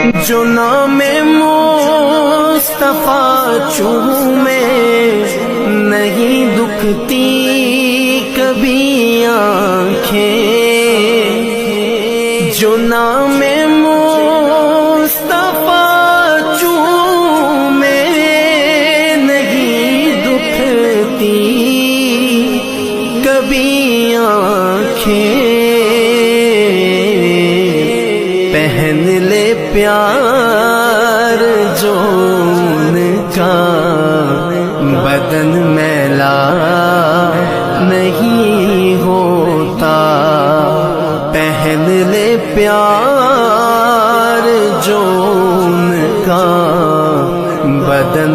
جو نام مصطفیٰ چومے نہیں دکھتی کبھی آنکھیں، جو نام مصطفیٰ چومے نہیں دکھتی کبھی آنکھیں، پہن لے پیار جو ان کا بدن میلا نہیں ہوتا، پہن لے پیار جو ان کا بدن